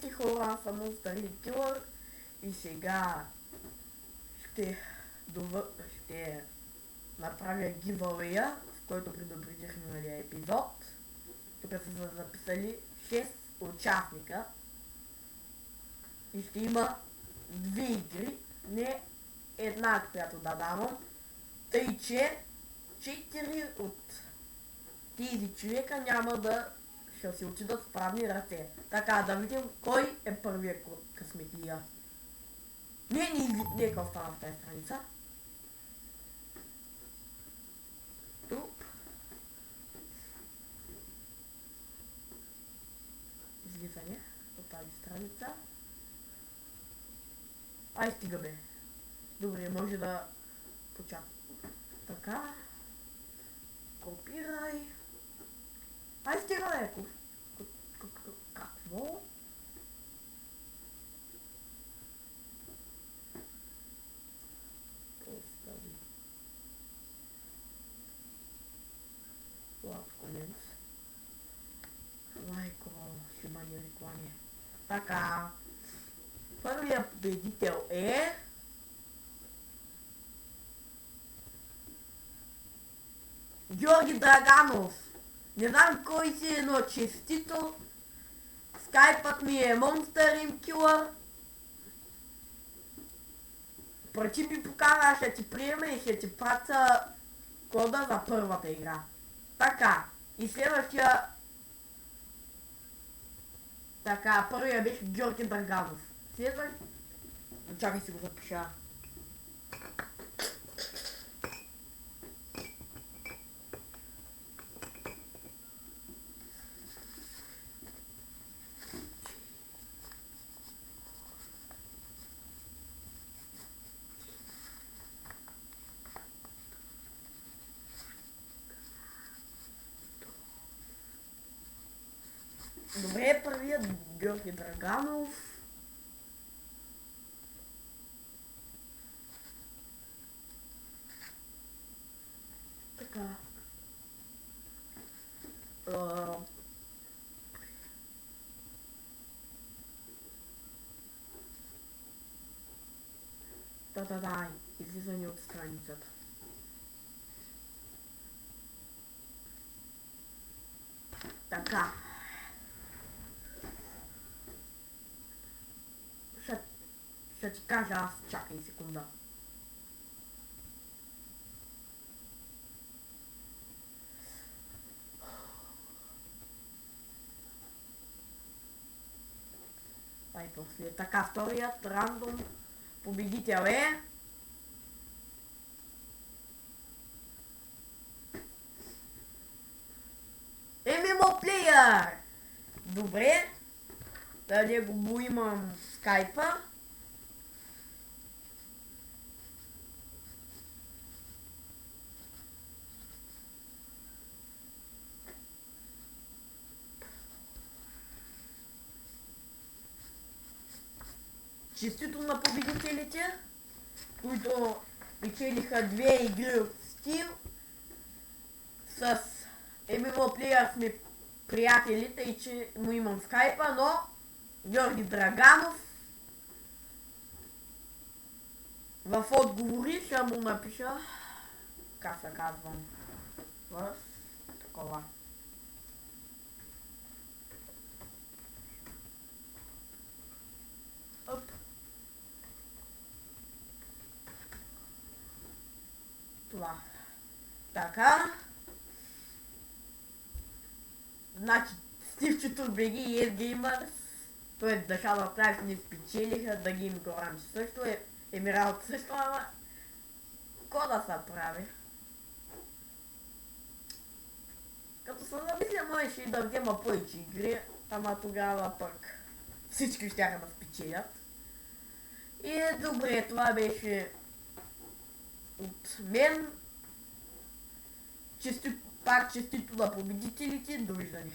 всички хора, съм Стари Килър и сега ще, ще направя giveaway, в който предупредих миналия епизод. Тук са записали 6 участника и ще има 2 игри, не една, която да давам, тъй че 4 от тези човека няма да ще си отидат с правни ръце. Така, да видим кой е първият късметия. Нека остана в тази страница. Тук. Излизане от тази страница. Ай, стига бе. Добре, може да почакам. Така. Копирай. Ай, стига бе. Какво? Постави. Лад конец. Майко, ще мани реклами. Така. Първият победител е... Георги Драганов. Не знам кой си е, но честито. Скайпът ми е Monster Killer. Прочи ми покана, ще ти приеме и ще ти пратя кода за първата игра. Така, и следващия... Така, първия беше Георги Драганов. Следващ... Чакай си го запиша. Добре, първият Георги Драганов. Така. Да, излизане от страницата. Така. Ще ти кажа аз, чакай секунда. Ай, после. Така, вторият рандом победител е... MMO Player! Добре. Да него го имам в скайпа. Честито на победителите, които печелиха 2 игри от Steam. С MMO Player сме приятели, тъй че му имам скайпа, но Георги Драганов в отговори ще му напиша как се казвам в такова. Оп. Това. Така. Значи, Стивчето от BG и ESGamers, т.е. да Shadow Life не спечелиха, да ги им Горанч също, Емиралт също, ама кода се прави. Като се замисля, можеше и да взема повече игри, ама тогава пък всички щяха да спечелят. И добре, това беше от мен. Пак честито на победителите, довиждане.